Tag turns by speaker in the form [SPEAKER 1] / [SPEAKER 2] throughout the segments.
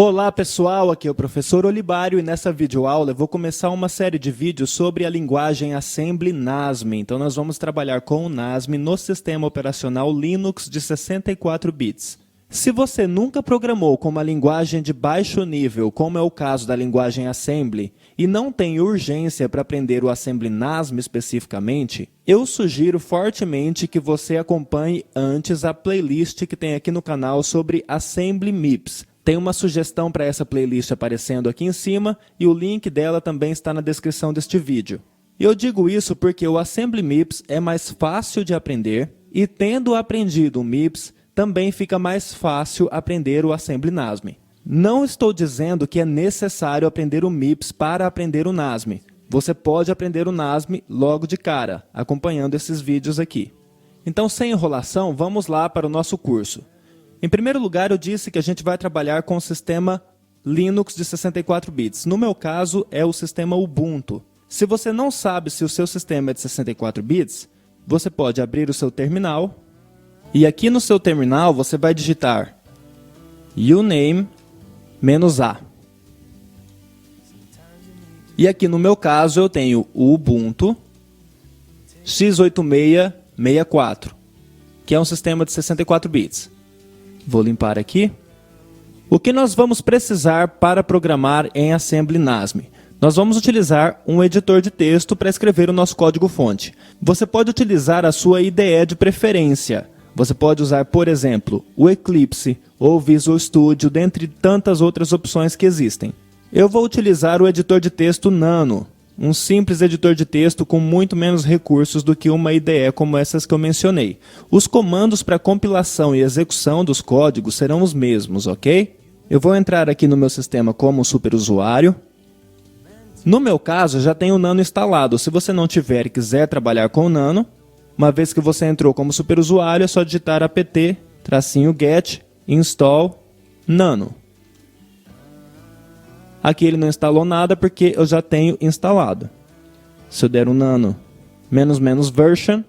[SPEAKER 1] Olá pessoal, aqui é o professor Olibário e nessa videoaula eu vou começar uma série de vídeos sobre a linguagem Assembly NASM. Então nós vamos trabalhar com o NASM no sistema operacional Linux de 64 bits. Se você nunca programou com uma linguagem de baixo nível, como é o caso da linguagem Assembly, e não tem urgência para aprender o Assembly NASM especificamente, eu sugiro fortemente que você acompanhe antes a playlist que tem aqui no canal sobre Assembly MIPS. Tem uma sugestão para essa playlist aparecendo aqui em cima e o link dela também está na descrição deste vídeo. Eu digo isso porque o Assembly MIPS é mais fácil de aprender e, tendo aprendido o MIPS, também fica mais fácil aprender o Assembly NASM. Não estou dizendo que é necessário aprender o MIPS para aprender o NASM. Você pode aprender o NASM logo de cara, acompanhando esses vídeos aqui. Então, sem enrolação, vamos lá para o nosso curso. Em primeiro lugar, eu disse que a gente vai trabalhar com o sistema Linux de 64 bits. No meu caso, é o sistema Ubuntu. Se você não sabe se o seu sistema é de 64 bits, você pode abrir o seu terminal e aqui no seu terminal você vai digitar uname-a. E aqui no meu caso eu tenho o Ubuntu x86-64, que é um sistema de 64 bits. Vou limpar aqui. O que nós vamos precisar para programar em Assembly NASM? Nós vamos utilizar um editor de texto para escrever o nosso código-fonte. Você pode utilizar a sua IDE de preferência. Você pode usar, por exemplo, o Eclipse ou Visual Studio, dentre tantas outras opções que existem. Eu vou utilizar o editor de texto Nano, um simples editor de texto com muito menos recursos do que uma IDE como essas que eu mencionei. Os comandos para compilação e execução dos códigos serão os mesmos, ok? Eu vou entrar aqui no meu sistema como superusuário. No meu caso, já tenho o Nano instalado. Se você não tiver e quiser trabalhar com o Nano, uma vez que você entrou como superusuário, é só digitar apt-get install nano. Aqui ele não instalou nada porque eu já tenho instalado. Se eu der um nano --version,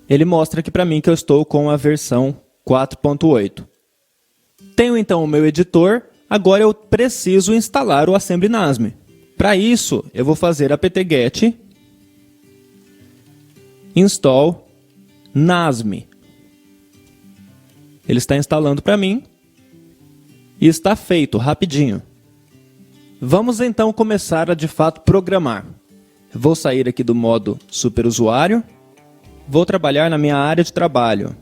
[SPEAKER 1] ele mostra aqui para mim que eu estou com a versão 4.8. Tenho então o meu editor, agora eu preciso instalar o Assembly NASM. Para isso, eu vou fazer apt-get install NASM. Ele está instalando para mim e está feito, rapidinho. Vamos então começar a de fato programar. Vou sair aqui do modo superusuário. Vou trabalhar na minha área de trabalho.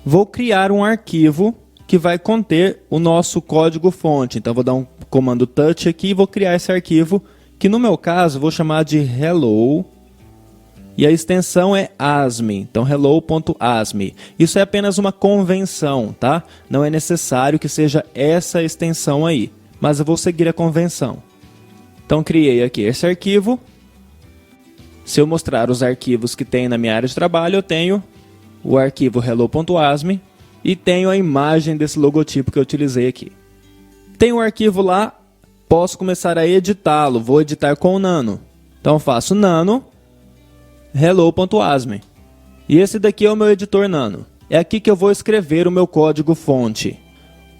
[SPEAKER 1] Vou criar um arquivo que vai conter o nosso código-fonte. Então vou dar um comando touch aqui e vou criar esse arquivo, que no meu caso vou chamar de hello. E a extensão é ASM, então hello.asm. Isso é apenas uma convenção, tá? Não é necessário que seja essa extensão aí, mas eu vou seguir a convenção. Então criei aqui esse arquivo. Se eu mostrar os arquivos que tem na minha área de trabalho, eu tenho o arquivo hello.asm e tenho a imagem desse logotipo que eu utilizei aqui. Tenho o arquivo lá, posso começar a editá-lo, vou editar com o Nano. Então faço nano hello.asm. E esse daqui é o meu editor Nano. É aqui que eu vou escrever o meu código-fonte.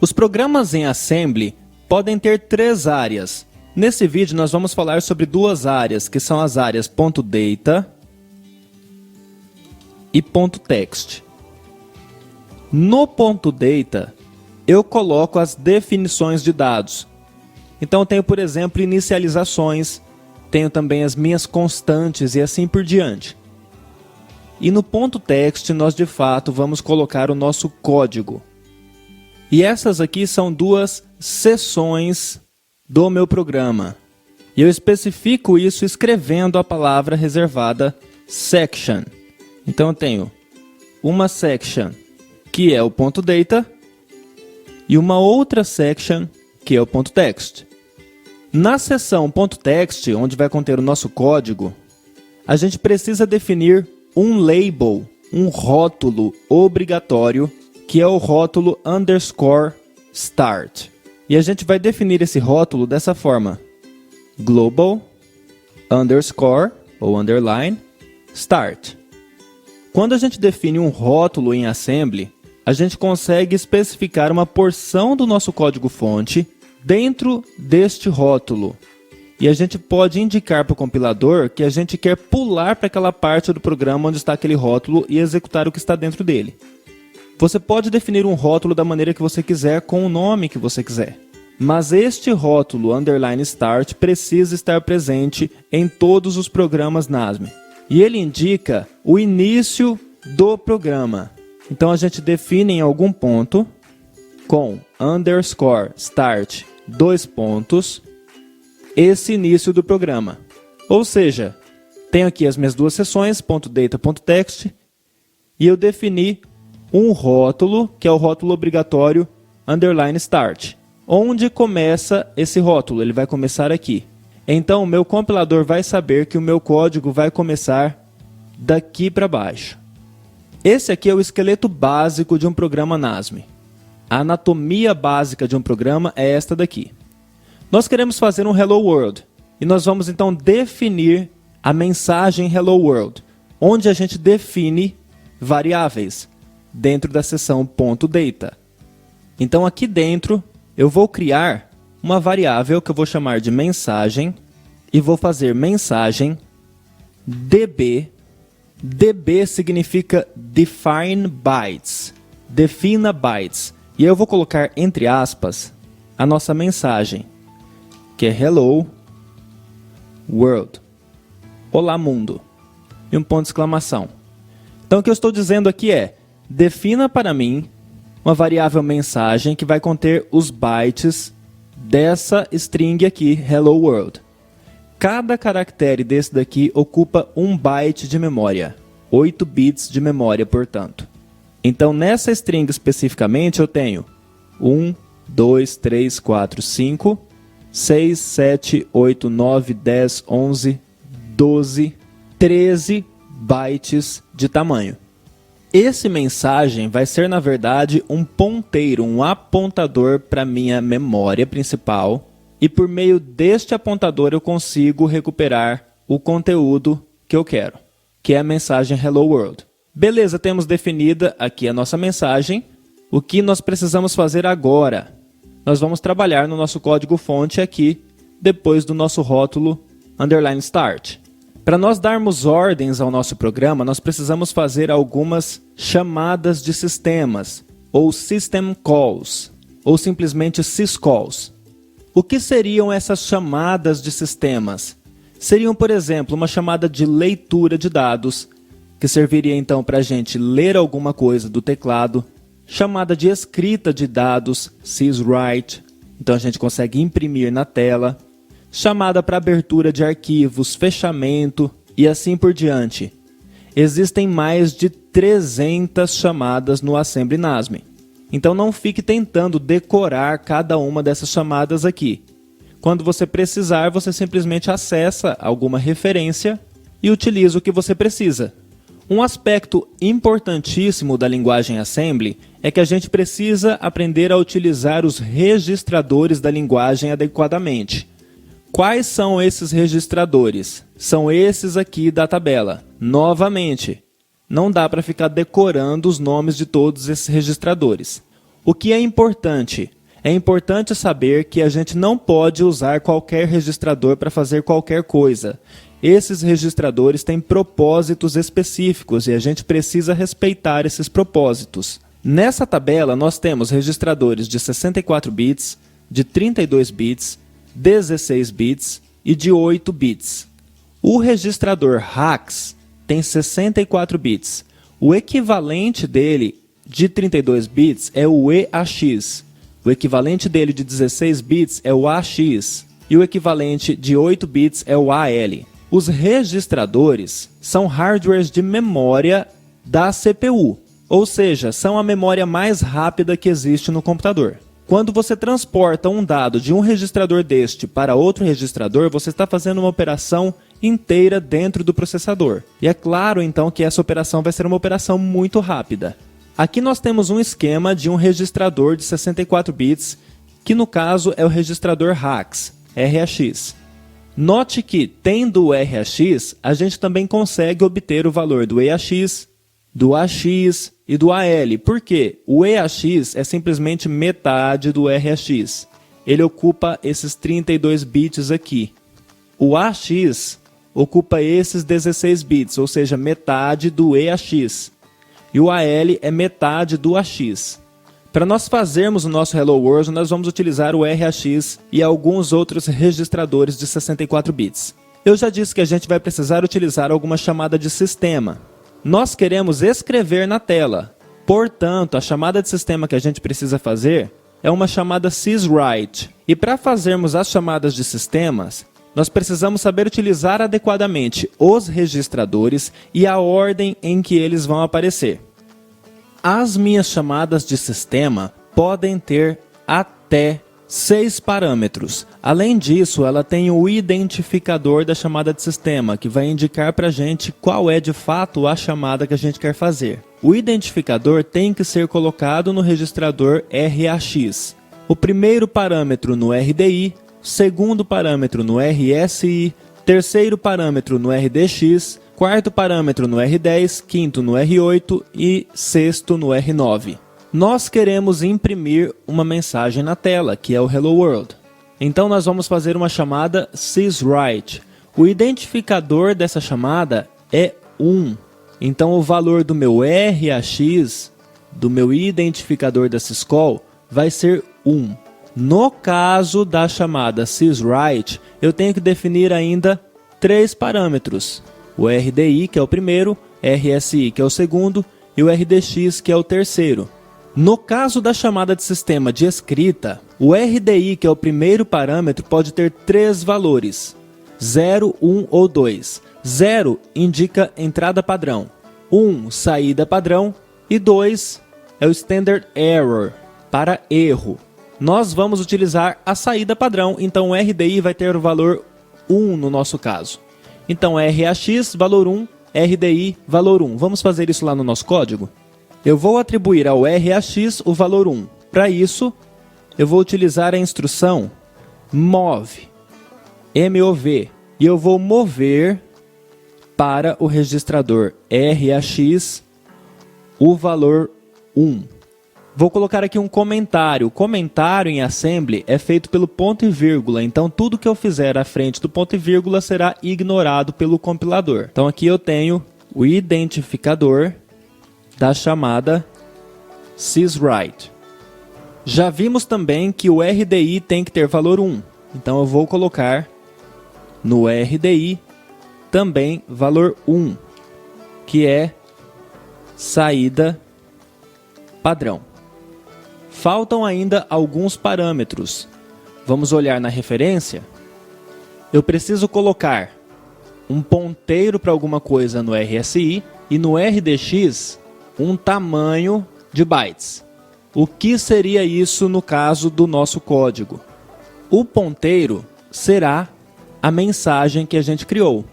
[SPEAKER 1] Os programas em Assembly podem ter três áreas. Nesse vídeo nós vamos falar sobre duas áreas, que são as áreas .data e .text. No .data, eu coloco as definições de dados. Então eu tenho, por exemplo, inicializações, tenho também as minhas constantes e assim por diante. E no .text nós de fato vamos colocar o nosso código. E essas aqui são duas seções do meu programa. E eu especifico isso escrevendo a palavra reservada section. Então eu tenho uma section que é o .data e uma outra section que é o .text. Na seção .text, onde vai conter o nosso código, a gente precisa definir um label, um rótulo obrigatório, que é o rótulo _start. E a gente vai definir esse rótulo dessa forma: global _ ou underline start. Quando a gente define um rótulo em Assembly, a gente consegue especificar uma porção do nosso código-fonte dentro deste rótulo. E a gente pode indicar para o compilador que a gente quer pular para aquela parte do programa onde está aquele rótulo e executar o que está dentro dele. Você pode definir um rótulo da maneira que você quiser, com o nome que você quiser. Mas este rótulo _start precisa estar presente em todos os programas NASM. E ele indica o início do programa. Então a gente define em algum ponto com _start 2 pontos esse início do programa. Ou seja, tenho aqui as minhas duas seções, .data, .text, e eu defini um rótulo, que é o rótulo obrigatório _start. Onde começa esse rótulo? Ele vai começar aqui. Então o meu compilador vai saber que o meu código vai começar daqui para baixo. Esse aqui é o esqueleto básico de um programa NASM. A anatomia básica de um programa é esta daqui. Nós queremos fazer um Hello World e nós vamos então definir a mensagem Hello World, onde a gente define variáveis dentro da seção .data. Então aqui dentro eu vou criar uma variável que eu vou chamar de mensagem e vou fazer mensagem db. db significa define bytes, defina bytes. E eu vou colocar entre aspas a nossa mensagem, que é Hello World. Olá mundo. E um ponto de exclamação. Então o que eu estou dizendo aqui é, defina para mim uma variável mensagem que vai conter os bytes dessa string aqui, Hello World. Cada caractere desse daqui ocupa 1 byte de memória, 8 bits de memória, portanto. Então nessa string especificamente eu tenho 1, 2, 3, 4, 5, 6, 7, 8, 9, 10, 11, 12, 13 bytes de tamanho. Esse mensagem vai ser, na verdade, um ponteiro, um apontador para minha memória principal. E por meio deste apontador eu consigo recuperar o conteúdo que eu quero, que é a mensagem Hello World. Beleza, temos definida aqui a nossa mensagem. O que nós precisamos fazer agora? Nós vamos trabalhar no nosso código-fonte aqui, depois do nosso rótulo _start. Para nós darmos ordens ao nosso programa, nós precisamos fazer algumas chamadas de sistemas, ou system calls, ou simplesmente syscalls. O que seriam essas chamadas de sistemas? Seriam, por exemplo, uma chamada de leitura de dados, que serviria então para a gente ler alguma coisa do teclado, chamada de escrita de dados, syswrite, então a gente consegue imprimir na tela, chamada para abertura de arquivos, fechamento e assim por diante. Existem mais de 300 chamadas no Assembly NASM. Então não fique tentando decorar cada uma dessas chamadas aqui. Quando você precisar, você simplesmente acessa alguma referência e utiliza o que você precisa. Um aspecto importantíssimo da linguagem Assembly é que a gente precisa aprender a utilizar os registradores da linguagem adequadamente. Quais são esses registradores? São esses aqui da tabela. Novamente, não dá para ficar decorando os nomes de todos esses registradores. O que é importante? É importante saber que a gente não pode usar qualquer registrador para fazer qualquer coisa. Esses registradores têm propósitos específicos e a gente precisa respeitar esses propósitos. Nessa tabela nós temos registradores de 64 bits, de 32 bits, 16 bits e de 8 bits. O registrador HAX tem 64 bits. O equivalente dele de 32 bits é o EAX. O equivalente dele de 16 bits é o AX. E o equivalente de 8 bits é o AL. Os registradores são hardwares de memória da CPU, ou seja, são a memória mais rápida que existe no computador. Quando você transporta um dado de um registrador deste para outro registrador, você está fazendo uma operação inteira dentro do processador. E é claro, então, que essa operação vai ser uma operação muito rápida. Aqui nós temos um esquema de um registrador de 64 bits, que no caso é o registrador HAX, RAX. Note que, tendo o RAX, a gente também consegue obter o valor do EAX, do AX e do AL. Por quê? O EAX é simplesmente metade do RAX. Ele ocupa esses 32 bits aqui. O AX ocupa esses 16 bits, ou seja, metade do EAX. E o AL é metade do AX. Para nós fazermos o nosso Hello World, nós vamos utilizar o RAX e alguns outros registradores de 64 bits. Eu já disse que a gente vai precisar utilizar alguma chamada de sistema. Nós queremos escrever na tela. Portanto, a chamada de sistema que a gente precisa fazer é uma chamada syswrite. E para fazermos as chamadas de sistemas, nós precisamos saber utilizar adequadamente os registradores e a ordem em que eles vão aparecer. As minhas chamadas de sistema podem ter até 6 parâmetros. Além disso, ela tem o identificador da chamada de sistema, que vai indicar para a gente qual é de fato a chamada que a gente quer fazer. O identificador tem que ser colocado no registrador RAX. O primeiro parâmetro no RDI, segundo parâmetro no RSI, terceiro parâmetro no RDX, quarto parâmetro no R10, quinto no R8 e sexto no R9. Nós queremos imprimir uma mensagem na tela, que é o Hello World. Então nós vamos fazer uma chamada syswrite. O identificador dessa chamada é 1. Então o valor do meu RAX, do meu identificador da syscall, vai ser 1. No caso da chamada syswrite, eu tenho que definir ainda 3 parâmetros. O RDI, que é o primeiro, RSI, que é o segundo, e o RDX, que é o terceiro. No caso da chamada de sistema de escrita, o RDI, que é o primeiro parâmetro, pode ter 3 valores, 0, 1 ou 2. 0 indica entrada padrão, 1 saída padrão e 2 é o standard error, para erro. Nós vamos utilizar a saída padrão, então o RDI vai ter o valor 1 no nosso caso. Então RAX, valor 1, RDI, valor 1. Vamos fazer isso lá no nosso código? Eu vou atribuir ao RAX o valor 1. Para isso, eu vou utilizar a instrução move, MOV, e eu vou mover para o registrador RAX o valor 1. Vou colocar aqui um comentário. O comentário em assembly é feito pelo ponto e vírgula, então tudo que eu fizer à frente do ponto e vírgula será ignorado pelo compilador. Então aqui eu tenho o identificador da chamada syswrite. Já vimos também que o RDI tem que ter valor 1. Então eu vou colocar no RDI também valor 1, que é saída padrão. Faltam ainda alguns parâmetros. Vamos olhar na referência. Eu preciso colocar um ponteiro para alguma coisa no RSI e no RDX um tamanho de bytes. O que seria isso no caso do nosso código? O ponteiro será a mensagem que a gente criou.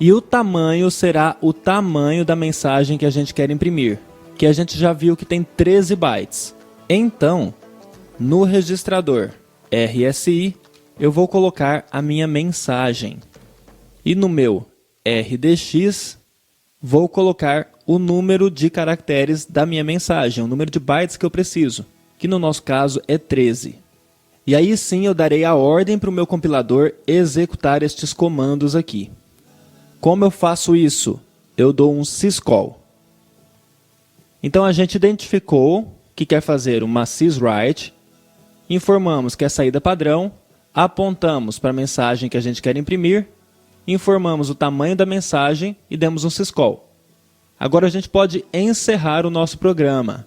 [SPEAKER 1] E o tamanho será o tamanho da mensagem que a gente quer imprimir, que a gente já viu que tem 13 bytes. Então, no registrador RSI, eu vou colocar a minha mensagem. E no meu RDX, vou colocar o número de caracteres da minha mensagem, o número de bytes que eu preciso, que no nosso caso é 13. E aí sim eu darei a ordem para o meu compilador executar estes comandos aqui. Como eu faço isso? Eu dou um syscall. Então a gente identificou que quer fazer uma syswrite, informamos que é a saída padrão, apontamos para a mensagem que a gente quer imprimir, informamos o tamanho da mensagem e demos um syscall. Agora a gente pode encerrar o nosso programa.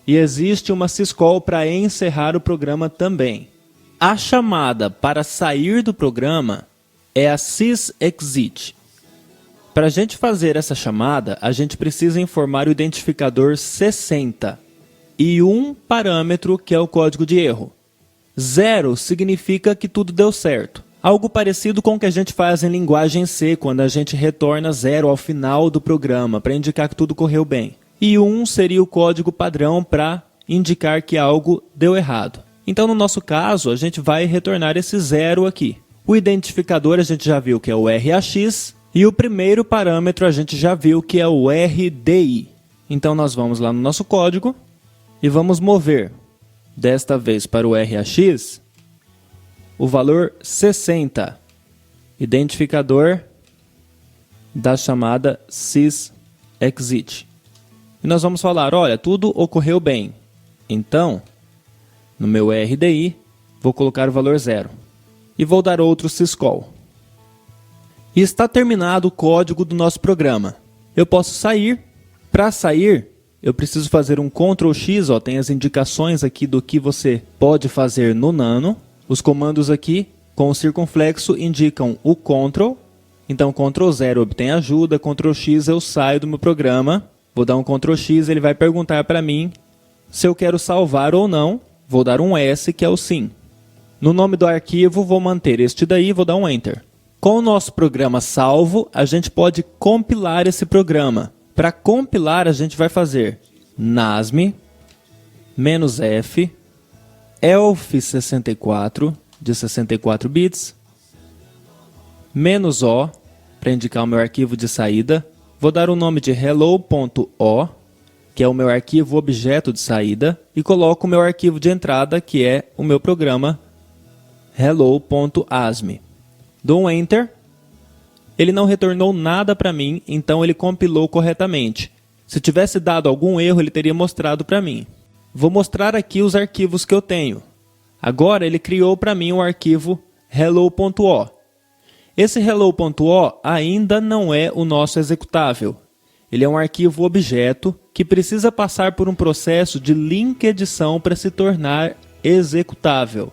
[SPEAKER 1] E existe uma syscall para encerrar o programa também. A chamada para sair do programa é a sysexit. Para a gente fazer essa chamada, a gente precisa informar o identificador 60 e um parâmetro que é o código de erro. 0 significa que tudo deu certo. Algo parecido com o que a gente faz em linguagem C, quando a gente retorna 0 ao final do programa, para indicar que tudo correu bem. E 1 seria o código padrão para indicar que algo deu errado. Então, no nosso caso, a gente vai retornar esse 0 aqui. O identificador a gente já viu que é o RAX, e o primeiro parâmetro a gente já viu que é o RDI. Então nós vamos lá no nosso código e vamos mover, desta vez para o RAX, o valor 60, identificador da chamada sysexit. E nós vamos falar, olha, tudo ocorreu bem. Então, no meu RDI, vou colocar o valor 0. E vou dar outro syscall. E está terminado o código do nosso programa. Eu posso sair. Para sair, eu preciso fazer um Ctrl+X, ó, tem as indicações aqui do que você pode fazer no Nano. Os comandos aqui, com o circunflexo, indicam o Ctrl. Então, Ctrl+0 obtém ajuda, Ctrl+X eu saio do meu programa. Vou dar um Ctrl+X, ele vai perguntar para mim se eu quero salvar ou não. Vou dar um S, que é o sim. No nome do arquivo, vou manter este daí, vou dar um Enter. Com o nosso programa salvo, a gente pode compilar esse programa. Para compilar, a gente vai fazer NASM, -F, ELF64, de 64 bits, -O, para indicar o meu arquivo de saída. Vou dar o nome de hello.o, que é o meu arquivo objeto de saída, e coloco o meu arquivo de entrada, que é o meu programa hello.asm. Dou um Enter. Ele não retornou nada para mim, então ele compilou corretamente. Se tivesse dado algum erro, ele teria mostrado para mim. Vou mostrar aqui os arquivos que eu tenho. Agora ele criou para mim o arquivo hello.o. Esse hello.o ainda não é o nosso executável. Ele é um arquivo objeto que precisa passar por um processo de link edição para se tornar executável.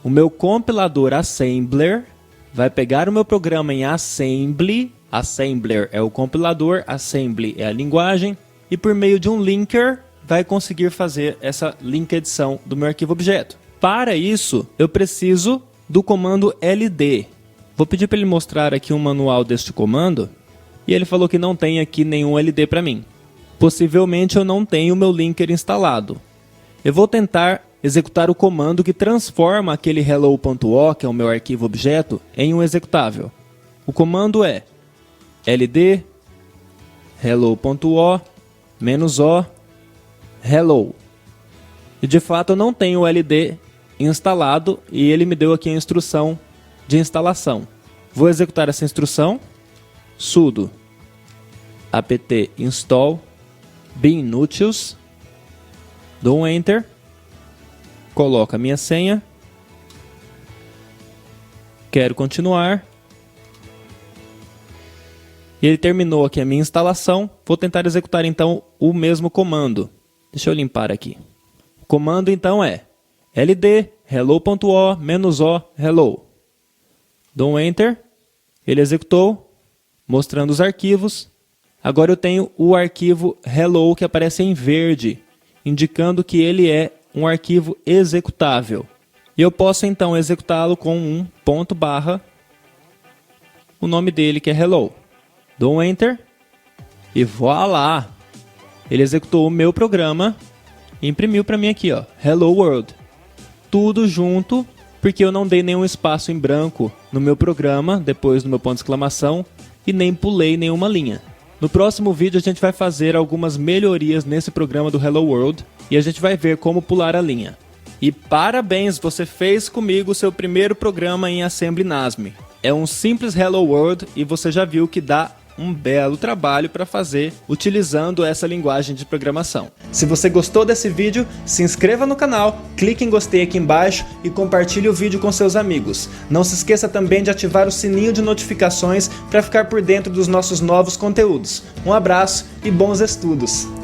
[SPEAKER 1] O meu compilador assembler vai pegar o meu programa em assembly, assembler é o compilador, assembly é a linguagem, e por meio de um linker vai conseguir fazer essa link edição do meu arquivo objeto. Para isso, eu preciso do comando ld. Vou pedir para ele mostrar aqui um manual deste comando, e ele falou que não tem aqui nenhum ld para mim. Possivelmente eu não tenho o meu linker instalado. Eu vou tentar executar o comando que transforma aquele hello.o, que é o meu arquivo objeto, em um executável. O comando é ld hello.o -o hello. E de fato eu não tenho o ld instalado e ele me deu aqui a instrução de instalação. Vou executar essa instrução, sudo apt install binutils, dou um Enter, coloco a minha senha, quero continuar, e ele terminou aqui a minha instalação. Vou tentar executar então o mesmo comando. Deixa eu limpar aqui. O comando então é ld hello.o -o hello. Dou um Enter, ele executou, mostrando os arquivos. Agora eu tenho o arquivo hello que aparece em verde, indicando que ele é um arquivo executável. E eu posso então executá-lo com um ponto barra, o nome dele que é hello. Dou um Enter e voilá! Ele executou o meu programa e imprimiu para mim aqui, ó, Hello World. Tudo junto, porque eu não dei nenhum espaço em branco no meu programa, depois do meu ponto de exclamação, e nem pulei nenhuma linha. No próximo vídeo a gente vai fazer algumas melhorias nesse programa do Hello World e a gente vai ver como pular a linha. E parabéns, você fez comigo o seu primeiro programa em Assembly NASM. É um simples Hello World e você já viu que dá um belo trabalho para fazer utilizando essa linguagem de programação. Se você gostou desse vídeo, se inscreva no canal, clique em gostei aqui embaixo e compartilhe o vídeo com seus amigos. Não se esqueça também de ativar o sininho de notificações para ficar por dentro dos nossos novos conteúdos. Um abraço e bons estudos!